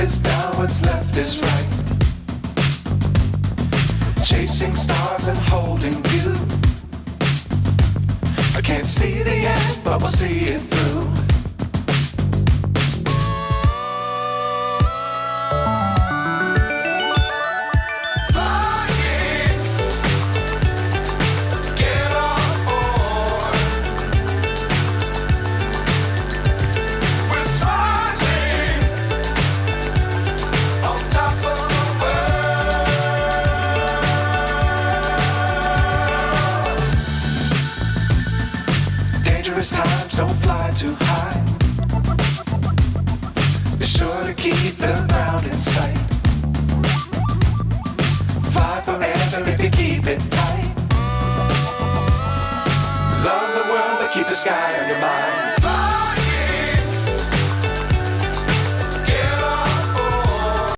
is down, what's left is right. Chasing stars and holding you. I can't see the end, but we'll see it through. Times don't fly too high. Be sure to keep the ground in sight. Fly forever if you keep it tight. Love the world, but keep the sky on your mind.